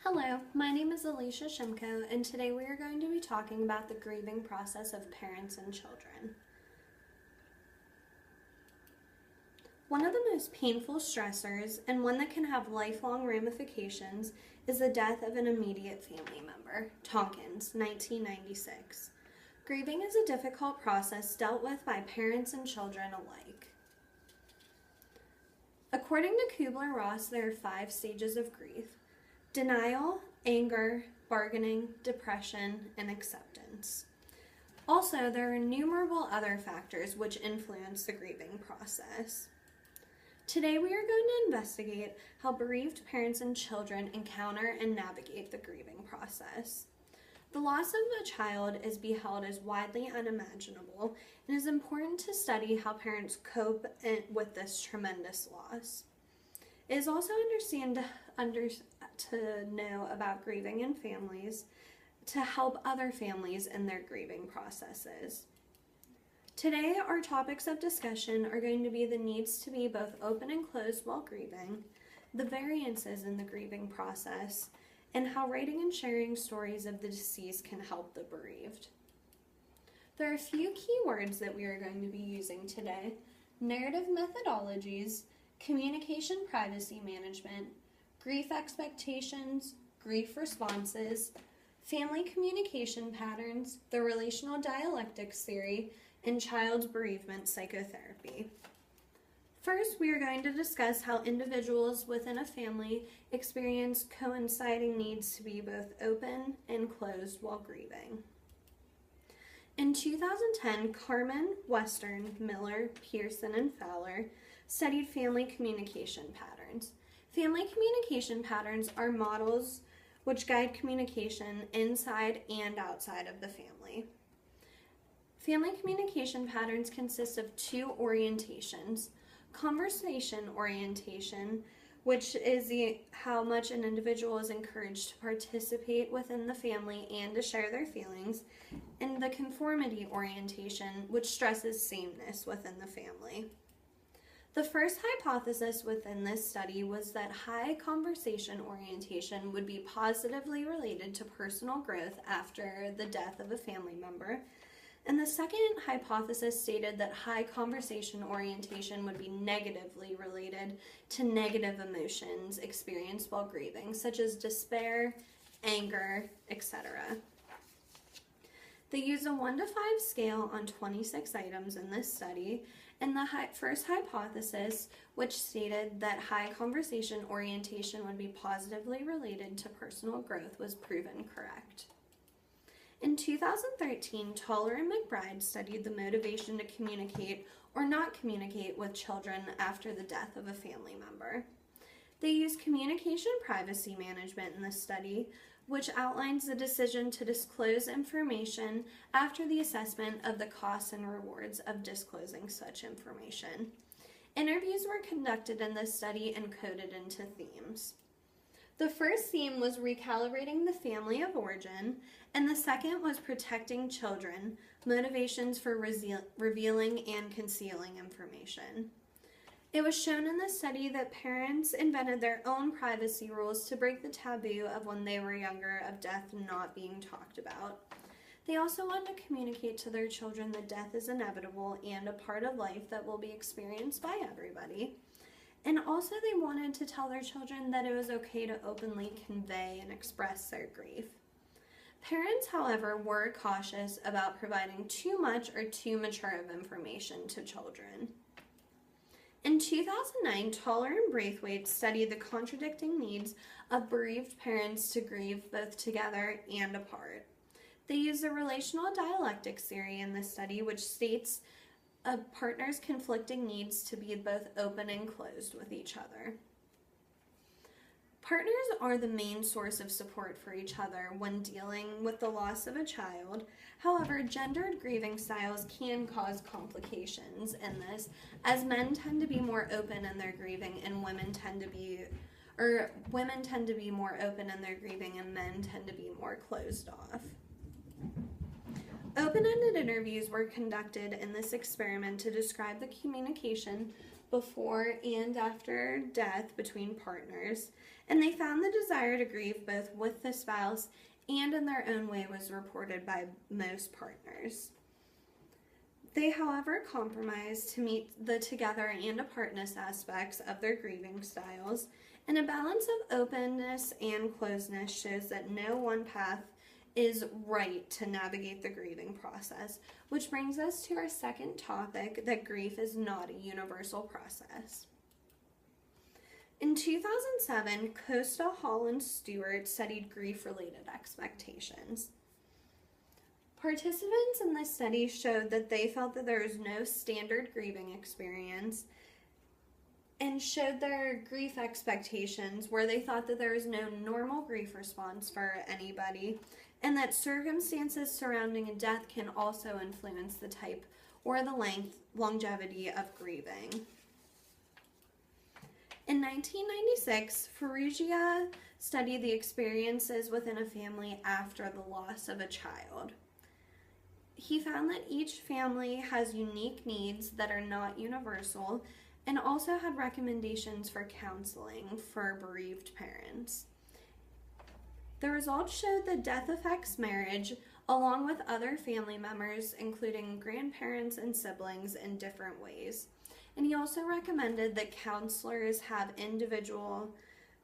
Hello, my name is Alysha Shimko, and today we are going to be talking about the grieving process of parents and children. One of the most painful stressors, and one that can have lifelong ramifications, is the death of an immediate family member, Tompkins, 1996. Grieving is a difficult process dealt with by parents and children alike. According to Kubler-Ross, there are 5 stages of grief: denial, anger, bargaining, depression, and acceptance. Also, there are innumerable other factors which influence the grieving process. Today we are going to investigate how bereaved parents and children encounter and navigate the grieving process. The loss of a child is beheld as widely unimaginable, and it is important to study how parents cope with this tremendous loss. It is also to know about grieving in families to help other families in their grieving processes. Today, our topics of discussion are going to be the needs to be both open and closed while grieving, the variances in the grieving process, and how writing and sharing stories of the deceased can help the bereaved. There are a few key words that we are going to be using today: narrative methodologies, communication privacy management, grief expectations, grief responses, family communication patterns, the relational dialectics theory, and child bereavement psychotherapy. First, we are going to discuss how individuals within a family experience coinciding needs to be both open and closed while grieving. In 2010, Carmen, Western, Miller, Pearson, and Fowler studied family communication patterns. Family communication patterns are models which guide communication inside and outside of the family. Family communication patterns consist of 2 orientations: conversation orientation, which is how much an individual is encouraged to participate within the family and to share their feelings, and the conformity orientation, which stresses sameness within the family. The first hypothesis within this study was that high conversation orientation would be positively related to personal growth after the death of a family member, and the second hypothesis stated that high conversation orientation would be negatively related to negative emotions experienced while grieving, such as despair, anger, etc. They used a 1 to 5 scale on 26 items in this study, and the first hypothesis, which stated that high conversation orientation would be positively related to personal growth, was proven correct. In 2013, Toller and McBride studied the motivation to communicate or not communicate with children after the death of a family member. They used communication privacy management in this study, which outlines the decision to disclose information after the assessment of the costs and rewards of disclosing such information. Interviews were conducted in this study and coded into themes. The first theme was recalibrating the family of origin, and the second was protecting children, motivations for revealing and concealing information. It was shown in the study that parents invented their own privacy rules to break the taboo of when they were younger of death not being talked about. They also wanted to communicate to their children that death is inevitable and a part of life that will be experienced by everybody. And also they wanted to tell their children that it was okay to openly convey and express their grief. Parents, however, were cautious about providing too much or too mature of information to children. In 2009, Toller and Braithwaite studied the contradicting needs of bereaved parents to grieve both together and apart. They used the relational dialectics theory in this study, which states a partner's conflicting needs to be both open and closed with each other. Partners are the main source of support for each other when dealing with the loss of a child. However, gendered grieving styles can cause complications in this, as men tend to be more open in their grieving and women tend to be more open in their grieving and men tend to be more closed off. Open-ended interviews were conducted in this experiment to describe the communication before and after death between partners, and they found the desire to grieve both with the spouse and in their own way was reported by most partners. They, however, compromised to meet the together and apartness aspects of their grieving styles, and a balance of openness and closeness shows that no one path is right to navigate the grieving process, which brings us to our second topic, that grief is not a universal process. In 2007, Costa, Hall, and Stewart studied grief-related expectations. Participants in this study showed that they felt that there was no standard grieving experience and showed their grief expectations where they thought that there was no normal grief response for anybody, and that circumstances surrounding a death can also influence the type or the longevity of grieving. In 1996, Ferrugia studied the experiences within a family after the loss of a child. He found that each family has unique needs that are not universal, and also had recommendations for counseling for bereaved parents. The results showed that death affects marriage, along with other family members, including grandparents and siblings, in different ways. And he also recommended that counselors have individual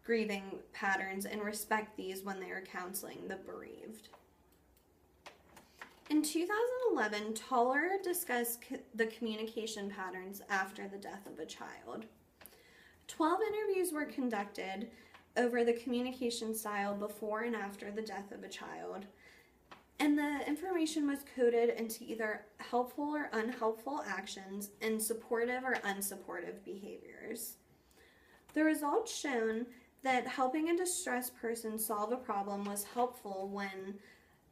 grieving patterns and respect these when they are counseling the bereaved. In 2011, Toller discussed the communication patterns after the death of a child. 12 interviews were conducted over the communication style before and after the death of a child, and the information was coded into either helpful or unhelpful actions and supportive or unsupportive behaviors. The results shown that helping a distressed person solve a problem was helpful when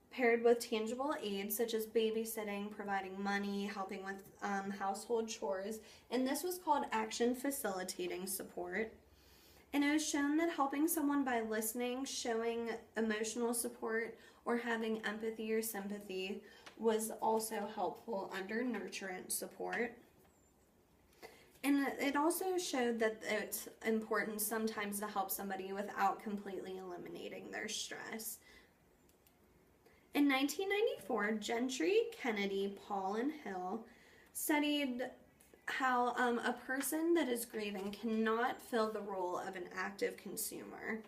paired with tangible aids such as babysitting, providing money, helping with household chores, and this was called action facilitating support. And it was shown that helping someone by listening, showing emotional support, or having empathy or sympathy was also helpful under nurturant support. And it also showed that it's important sometimes to help somebody without completely eliminating their stress. In 1994, Gentry, Kennedy, Paul, and Hill studied how a person that is grieving cannot fill the role of an active consumer.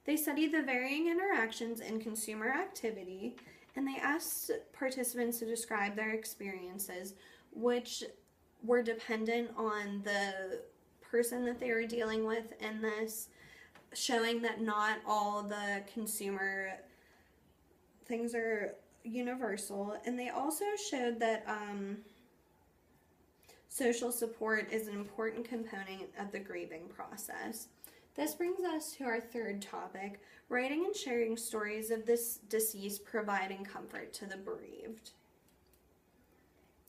They studied the varying interactions in consumer activity, and they asked participants to describe their experiences, which were dependent on the person that they were dealing with in this, showing that not all the consumer things are universal. And they also showed that social support is an important component of the grieving process. This brings us to our third topic, writing and sharing stories of this deceased providing comfort to the bereaved.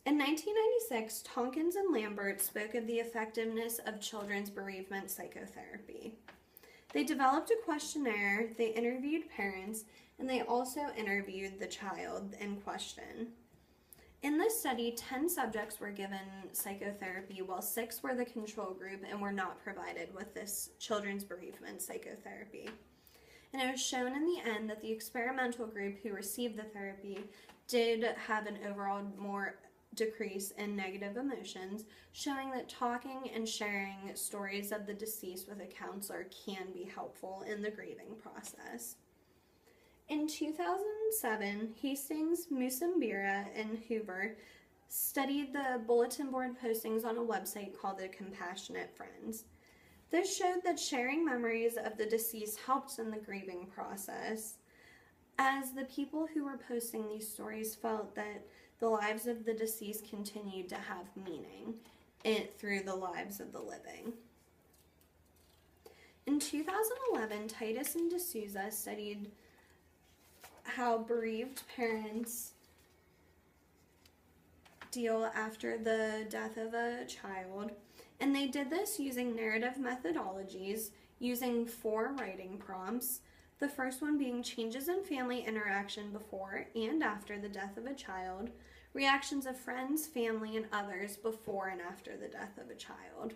In 1996, Tompkins and Lambert spoke of the effectiveness of children's bereavement psychotherapy. They developed a questionnaire, they interviewed parents, and they also interviewed the child in question. In this study, 10 subjects were given psychotherapy, while 6 were the control group and were not provided with this children's bereavement psychotherapy. And it was shown in the end that the experimental group who received the therapy did have an overall more decrease in negative emotions, showing that talking and sharing stories of the deceased with a counselor can be helpful in the grieving process. In 2007, Hastings, Musambira, and Hoover studied the bulletin board postings on a website called the Compassionate Friends. This showed that sharing memories of the deceased helped in the grieving process, as the people who were posting these stories felt that the lives of the deceased continued to have meaning through the lives of the living. In 2011, Titus and D'Souza studied how bereaved parents deal after the death of a child, and they did this using narrative methodologies, using 4 writing prompts, the first one being changes in family interaction before and after the death of a child, reactions of friends, family, and others before and after the death of a child.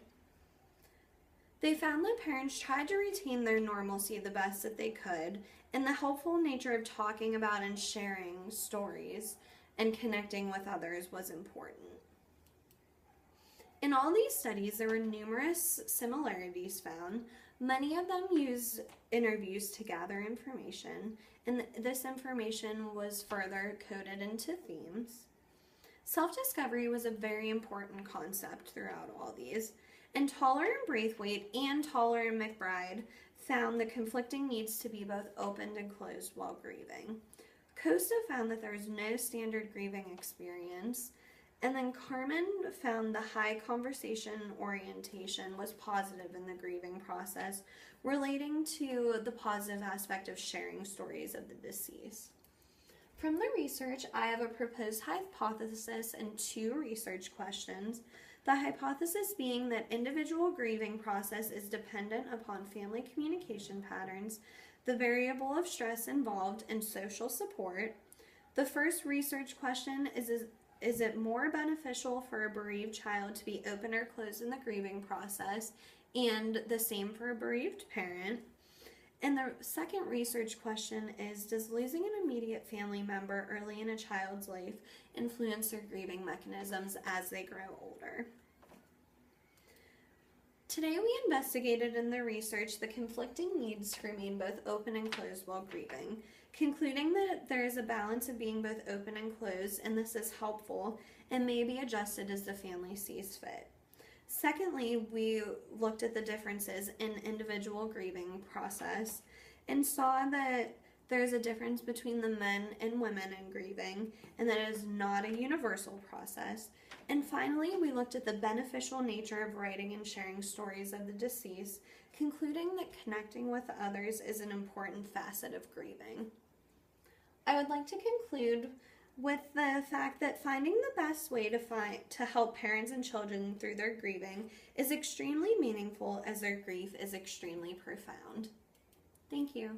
They found that parents tried to retain their normalcy the best that they could, and the helpful nature of talking about and sharing stories and connecting with others was important. In all these studies, there were numerous similarities found. Many of them used interviews to gather information, and this information was further coded into themes. Self-discovery was a very important concept throughout all these, and Toller and Braithwaite and Toller and McBride found the conflicting needs to be both opened and closed while grieving. Costa found that there was no standard grieving experience, and then Carmen found the high conversation orientation was positive in the grieving process, relating to the positive aspect of sharing stories of the deceased. From the research, I have a proposed hypothesis and 2 research questions. The hypothesis being that individual grieving process is dependent upon family communication patterns, the variable of stress involved, and social support. The first research question is it more beneficial for a bereaved child to be open or closed in the grieving process, and the same for a bereaved parent? And the second research question is, does losing an immediate family member early in a child's life influence their grieving mechanisms as they grow older? Today we investigated in the research the conflicting needs to remain both open and closed while grieving, concluding that there is a balance of being both open and closed, and this is helpful and may be adjusted as the family sees fit. Secondly, we looked at the differences in individual grieving process and saw that there's a difference between the men and women in grieving, and that it is not a universal process. And finally, we looked at the beneficial nature of writing and sharing stories of the deceased, concluding that connecting with others is an important facet of grieving. I would like to conclude with the fact that finding the best way to help parents and children through their grieving is extremely meaningful, as their grief is extremely profound. Thank you.